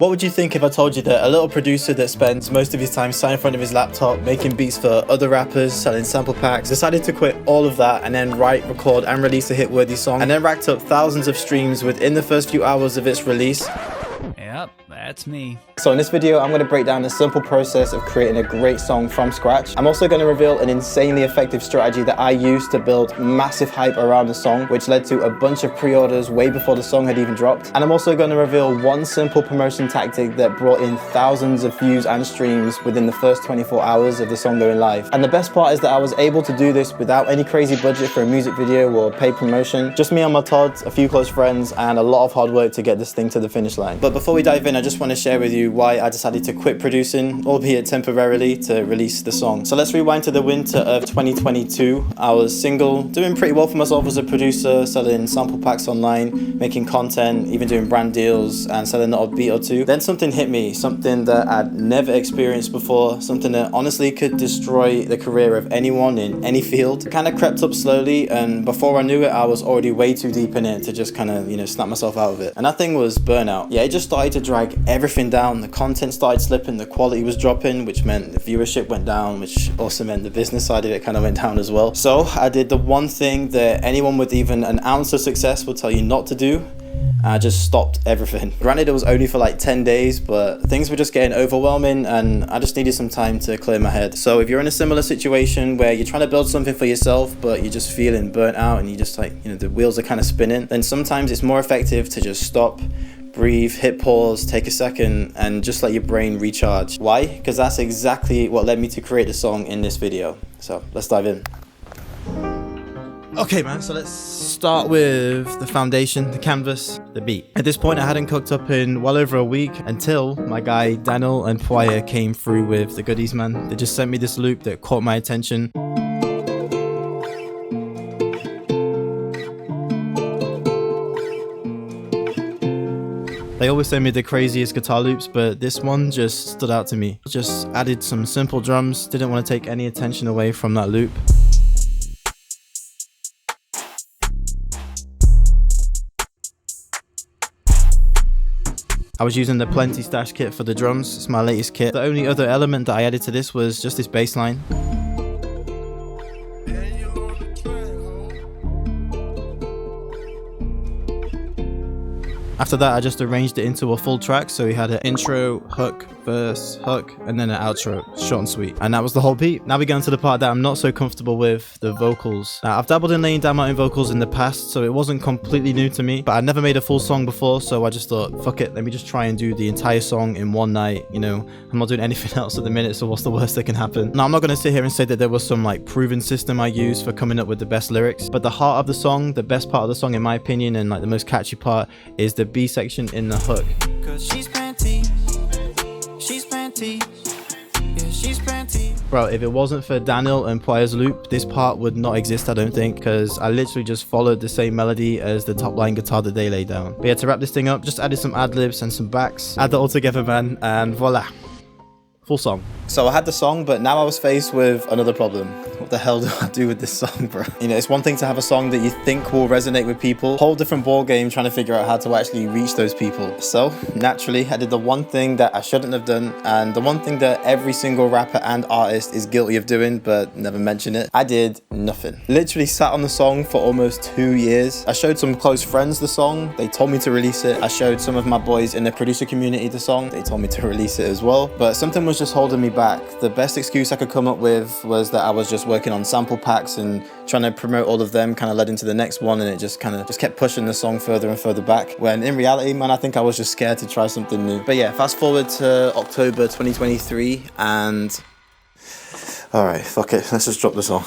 What would you think if I told you that a little producer that spends most of his time sat in front of his laptop making beats for other rappers, selling sample packs, decided to quit all of that and then write, record and release a hit-worthy song, and then racked up thousands of streams within the first few hours of its release? Yep, that's me. So in this video, I'm going to break down the simple process of creating a great song from scratch. I'm also going to reveal an insanely effective strategy that I used to build massive hype around the song, which led to a bunch of pre-orders way before the song had even dropped. And I'm also going to reveal one simple promotion tactic that brought in thousands of views and streams within the first 24 hours of the song going live. And the best part is that I was able to do this without any crazy budget for a music video or paid promotion. Just me on my Todd, a few close friends, and a lot of hard work to get this thing to the finish line. But before we dive in, I just want to share with you why I decided to quit producing, albeit temporarily, to release the song. So let's rewind to the winter of 2022. I was single, doing pretty well for myself as a producer, selling sample packs online, making content, even doing brand deals and selling a beat or two. Then something hit me, something that I'd never experienced before, something that honestly could destroy the career of anyone in any field. It kind of crept up slowly, and before I knew it, I was already way too deep in it to just kind of, snap myself out of it. And that thing was burnout. Yeah, it just started to drag everything down. The content started slipping, the quality was dropping, which meant the viewership went down, which also meant the business side of it kind of went down as well. So I did the one thing that anyone with even an ounce of success will tell you not to do. I just stopped everything. Granted, it was only for like 10 days, but things were just getting overwhelming and I just needed some time to clear my head. So if you're in a similar situation where you're trying to build something for yourself, but you're just feeling burnt out and you just the wheels are kind of spinning, then sometimes it's more effective to just stop, breathe, hit pause, take a second, and just let your brain recharge. Why? Because that's exactly what led me to create the song in this video. So let's dive in. Okay man, so let's start with the foundation, the canvas, the beat. At this point I hadn't cooked up in well over a week until my guy Daniel and Poya came through with the goodies, man. They just sent me this loop that caught my attention. They always send me the craziest guitar loops, but this one just stood out to me. Just added some simple drums, didn't want to take any attention away from that loop. I was using the Plenty Stash kit for the drums. It's my latest kit. The only other element that I added to this was just this bass line. After that, I just arranged it into a full track, so we had an intro, hook, verse, hook, and then an outro, short and sweet. And that was the whole beat. Now we go into the part that I'm not so comfortable with, the vocals. Now, I've dabbled in laying down my own vocals in the past, so it wasn't completely new to me, but I'd never made a full song before, so I just thought, fuck it, let me just try and do the entire song in one night. I'm not doing anything else at the minute, so what's the worst that can happen? Now, I'm not going to sit here and say that there was some proven system I used for coming up with the best lyrics, but the heart of the song, the best part of the song in my opinion, and the most catchy part, is the B section in the hook. Bro, if it wasn't for Daniel and Poya's loop, this part would not exist, I don't think, because I literally just followed the same melody as the top line guitar that they laid down. But yeah, to wrap this thing up, just added some ad-libs and some backs, add that all together, man, and voila. Full song. So I had the song, but now I was faced with another problem. What the hell do I do with this song, bro? It's one thing to have a song that you think will resonate with people. Whole different ball game trying to figure out how to actually reach those people. So naturally, I did the one thing that I shouldn't have done, and the one thing that every single rapper and artist is guilty of doing, but never mention it. I did nothing. Literally sat on the song for almost 2 years. I showed some close friends the song. They told me to release it. I showed some of my boys in the producer community the song. They told me to release it as well. But something was just holding me back. The best excuse I could come up with was that I was just working on sample packs and trying to promote all of them kind of led into the next one, and it just kept pushing the song further and further back, when in reality, man, I think I was just scared to try something new. But yeah, fast forward to October 2023 and alright, fuck it, let's just drop the song.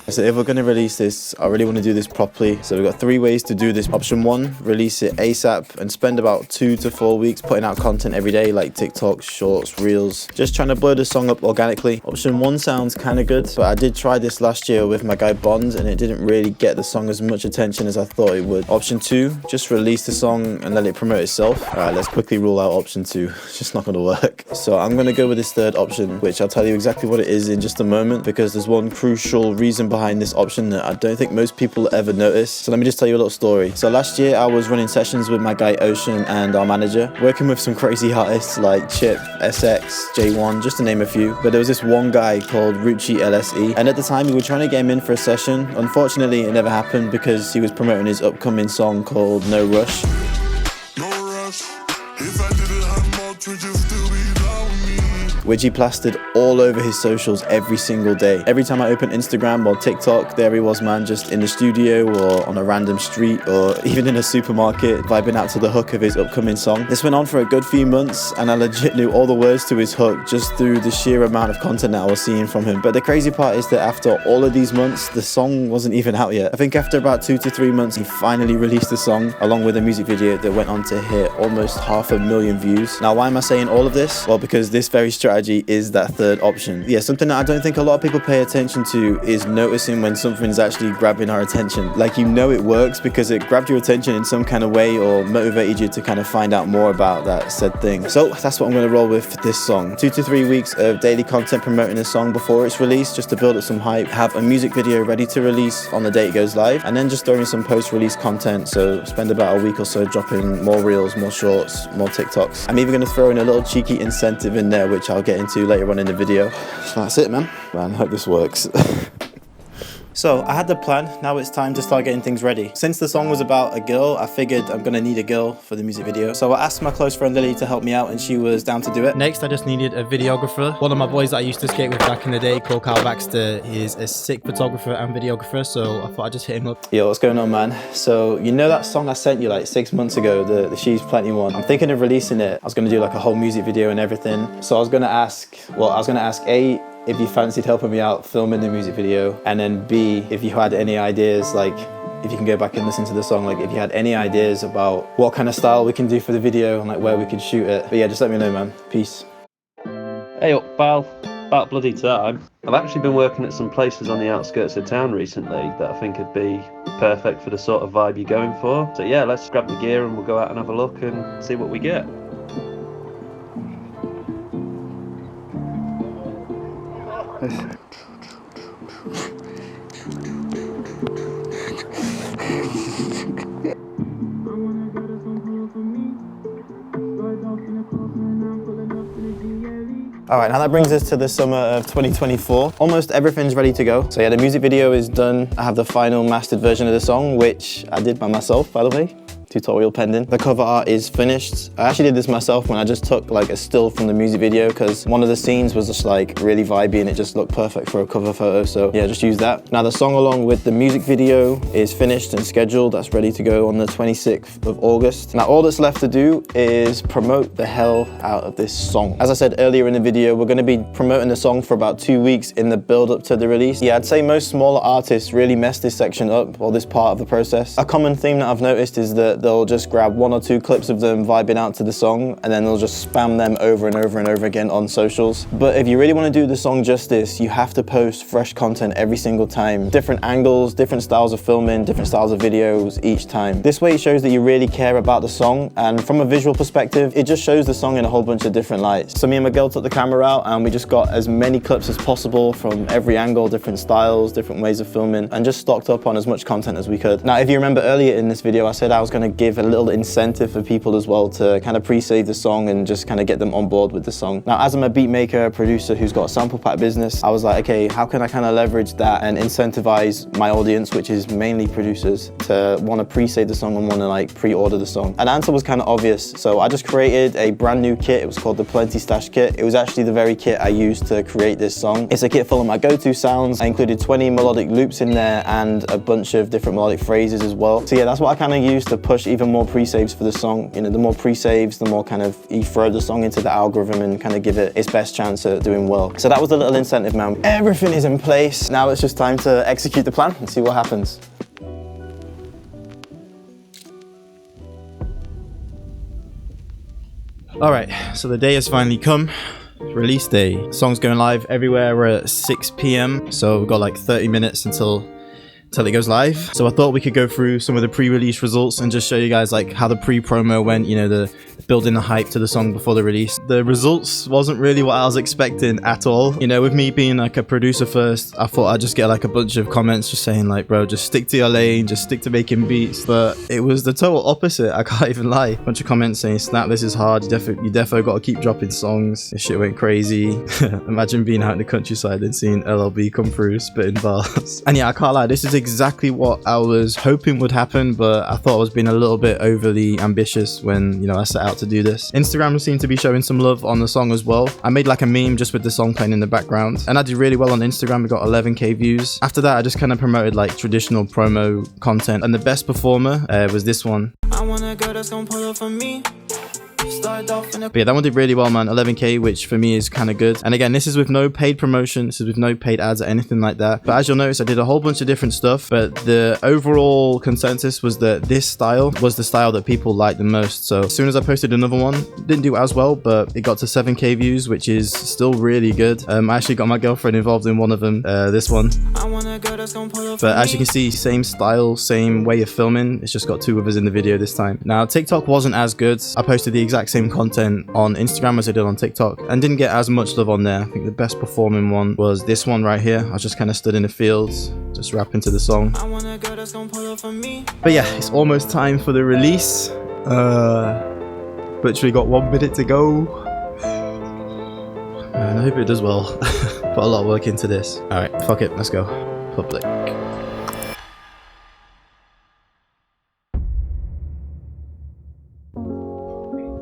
So if we're going to release this, I really want to do this properly. So we've got 3 ways to do this. Option 1, release it ASAP and spend about 2 to 4 weeks putting out content every day, like TikTok, shorts, reels, just trying to blow the song up organically. Option 1 sounds kind of good, but I did try this last year with my guy Bond and it didn't really get the song as much attention as I thought it would. Option 2, just release the song and let it promote itself. Alright, let's quickly rule out option 2. It's just not going to work. So I'm going to go with this third option, which I'll tell you exactly what it is in just a moment, because there's one crucial reason behind behind this option that I don't think most people ever notice. So let me just tell you a little story. So last year I was running sessions with my guy Ocean and our manager, working with some crazy artists like Chip, SX, J1, just to name a few. But there was this one guy called Rucci LSE, and at the time we were trying to get him in for a session. Unfortunately, it never happened because he was promoting his upcoming song called No Rush. Which he plastered all over his socials every single day. Every time I opened Instagram or TikTok, there he was, man, just in the studio or on a random street or even in a supermarket, vibing out to the hook of his upcoming song. This went on for a good few months, and I legit knew all the words to his hook just through the sheer amount of content that I was seeing from him. But the crazy part is that after all of these months, the song wasn't even out yet. I think after about 2 to 3 months, he finally released the song along with a music video that went on to hit almost 500,000 views. Now, why am I saying all of this? Well, because this very strategy is that third option. Yeah, something that I don't think a lot of people pay attention to is noticing when something's actually grabbing our attention. Like, you know it works because it grabbed your attention in some kind of way or motivated you to kind of find out more about that said thing. So that's what I'm going to roll with for this song. 2 to 3 weeks of daily content promoting the song before it's released, just to build up some hype, have a music video ready to release on the day it goes live, and then just throwing some post-release content. So spend about a week or so dropping more reels, more shorts, more TikToks. I'm even going to throw in a little cheeky incentive in there, which I'll get into later on in the video. So that's it, man. I hope this works. So I had the plan, now it's time to start getting things ready. Since the song was about a girl, I figured I'm gonna need a girl for the music video. So I asked my close friend Lily to help me out and she was down to do it. Next, I just needed a videographer. One of my boys that I used to skate with back in the day, called Carl Baxter, is a sick photographer and videographer, so I thought I'd just hit him up. Yo, what's going on, man? So you know that song I sent you like 6 months ago, the She's Plenty one? I'm thinking of releasing it. I was gonna do like a whole music video and everything. So I was gonna ask A, if you fancied helping me out filming the music video, and then B, if you had any ideas, like if you can go back and listen to the song, like if you had any ideas about what kind of style we can do for the video and like where we could shoot it. But yeah, just let me know, man. Peace. Hey up, pal. About bloody time. I've actually been working at some places on the outskirts of town recently that I think would be perfect for the sort of vibe you're going for. So yeah, let's grab the gear and we'll go out and have a look and see what we get. Alright, now that brings us to the summer of 2024. Almost everything's ready to go. So yeah, the music video is done. I have the final mastered version of the song, which I did by myself, by the way. Tutorial pending. The cover art is finished. I actually did this myself when I just took like a still from the music video because one of the scenes was just like really vibey and it just looked perfect for a cover photo. So yeah, just use that. Now the song along with the music video is finished and scheduled. That's ready to go on the 26th of August. Now all that's left to do is promote the hell out of this song. As I said earlier in the video, we're going to be promoting the song for about 2 weeks in the build up to the release. Yeah, I'd say most smaller artists really mess this section up, or this part of the process. A common theme that I've noticed is that they'll just grab 1 or 2 clips of them vibing out to the song and then they'll just spam them over and over and over again on socials. But if you really want to do the song justice, you have to post fresh content every single time. Different angles, different styles of filming, different styles of videos each time. This way it shows that you really care about the song, and from a visual perspective, it just shows the song in a whole bunch of different lights. So me and my girl took the camera out and we just got as many clips as possible from every angle, different styles, different ways of filming, and just stocked up on as much content as we could. Now, if you remember earlier in this video, I said I was going to give a little incentive for people as well to kind of pre-save the song and just kind of get them on board with the song. Now, as I'm a beat maker, producer who's got a sample pack business, I was like, okay, how can I kind of leverage that and incentivize my audience, which is mainly producers, to want to pre-save the song and want to like pre-order the song? And the answer was kind of obvious. So I just created a brand new kit. It was called the Plenty Stash Kit. It was actually the very kit I used to create this song. It's a kit full of my go-to sounds. I included 20 melodic loops in there and a bunch of different melodic phrases as well. So yeah, that's what I kind of used to push even more pre-saves for the song. You know, the more pre-saves, the more kind of you throw the song into the algorithm and kind of give it its best chance at doing well. So that was the little incentive, man. Everything is in place. Now it's just time to execute the plan and see what happens. All right, so the day has finally come. Release day. Song's going live everywhere. We're at 6 p.m. So we've got like 30 minutes until till it goes live. So I thought we could go through some of the pre-release results and just show you guys like how the pre-promo went, you know, the building the hype to the song before the release. The results wasn't really what I was expecting at all. You know, with me being like a producer first, I thought I'd just get like a bunch of comments just saying like, bro, just stick to your lane, just stick to making beats. But it was the total opposite. I can't even lie. Bunch of comments saying, snap, this is hard. You defo got to keep dropping songs. This shit went crazy. Imagine being out in the countryside and seeing LLB come through spitting bars. And yeah, I can't lie, this is exactly what I was hoping would happen, but I thought I was being a little bit overly ambitious when, you know, I set out to do this. Instagram seemed to be showing some love on the song as well. I made like a meme just with the song playing in the background, and I did really well on Instagram. We got 11k views. After that, I just kind of promoted like traditional promo content, and the best performer was this one. I want a girl that's gonna pull up for me. But yeah, that one did really well, man. 11k, which for me is kind of good. And again, this is with no paid promotion. This is with no paid ads or anything like that. But as you'll notice, I did a whole bunch of different stuff. But the overall consensus was that this style was the style that people liked the most. So as soon as I posted another one, didn't do as well, but it got to 7k views, which is still really good. I actually got my girlfriend involved in one of them, this one. But as you can see, same style, same way of filming. It's just got two of us in the video this time. Now, TikTok wasn't as good. I posted the exact same content on Instagram as I did on TikTok and didn't get as much love on there. I think the best performing one was this one right here. I just kind of stood in the fields, just rapping to the song. But yeah, it's almost time for the release. Literally got 1 minute to go. Man, I hope it does well. Put a lot of work into this. Alright, fuck it, let's go. Public.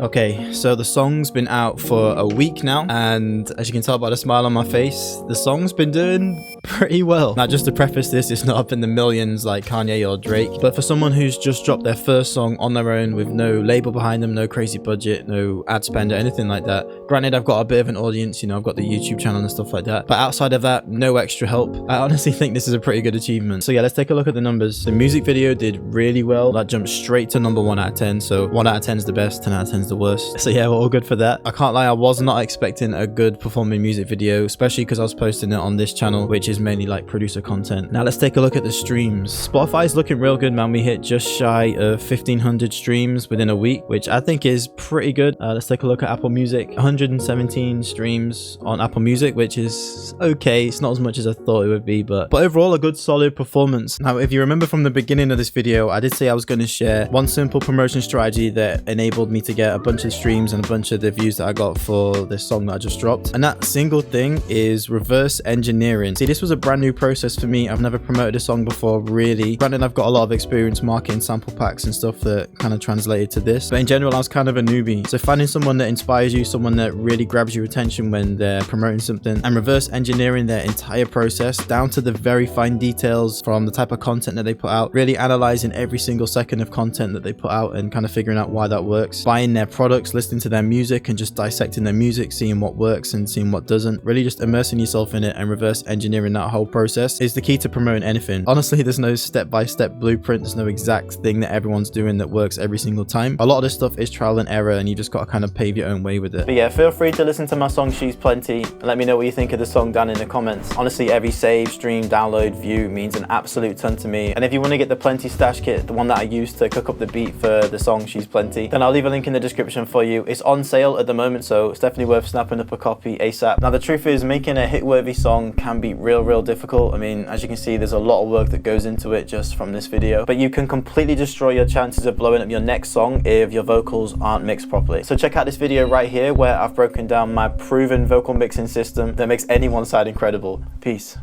Okay, so the song's been out for a week now, and as you can tell by the smile on my face, the song's been doing pretty well. Now, just to preface this, it's not up in the millions like Kanye or Drake, but for someone who's just dropped their first song on their own with no label behind them, no crazy budget, no ad spend or anything like that. Granted, I've got a bit of an audience, you know, I've got the YouTube channel and stuff like that, but outside of that, no extra help. I honestly think this is a pretty good achievement. So yeah, let's take a look at the numbers. The music video did really well. That jumped straight to number 1 out of 10. So 1 out of 10 is the best, 10 out of 10 is the worst. So yeah, we're all good for that. I can't lie, I was not expecting a good performing music video, especially because I was posting it on this channel, which is mainly like producer content. Now let's take a look at the streams. Spotify's looking real good, man. We hit just shy of 1,500 streams within a week, which I think is pretty good. Let's take a look at Apple Music. 117 streams on Apple Music, which is okay. It's not as much as I thought it would be, but overall a good solid performance. Now, if you remember from the beginning of this video, I did say I was going to share one simple promotion strategy that enabled me to get a bunch of streams and a bunch of the views that I got for this song that I just dropped. And that single thing is reverse engineering. See, this was a brand new process for me. I've never promoted a song before, really. Granted, I've got a lot of experience marketing sample packs and stuff that kind of translated to this, but in general, I was kind of a newbie. So finding someone that inspires you, someone that really grabs your attention when they're promoting something, and reverse engineering their entire process down to the very fine details from the type of content that they put out, really analyzing every single second of content that they put out and kind of figuring out why that works, buying their products, listening to their music and just dissecting their music, seeing what works and seeing what doesn't, really just immersing yourself in it and reverse engineering that whole process is the key to promoting anything. Honestly, there's no step-by-step blueprint, there's no exact thing that everyone's doing that works every single time. A lot of this stuff is trial and error, and you just got to kind of pave your own way with it. But yeah, feel free to listen to my song She's Plenty and let me know what you think of the song down in the comments. Honestly, every save, stream, download, view means an absolute ton to me. And if you want to get the Plenty stash kit, the one that I used to cook up the beat for the song She's Plenty, then I'll leave a link in the description for you. It's on sale at the moment, so it's definitely worth snapping up a copy ASAP. Now, the truth is, making a hit-worthy song can be real difficult. I mean, as you can see, there's a lot of work that goes into it just from this video, but you can completely destroy your chances of blowing up your next song if your vocals aren't mixed properly. So check out this video right here where I've broken down my proven vocal mixing system that makes anyone sound incredible. Peace.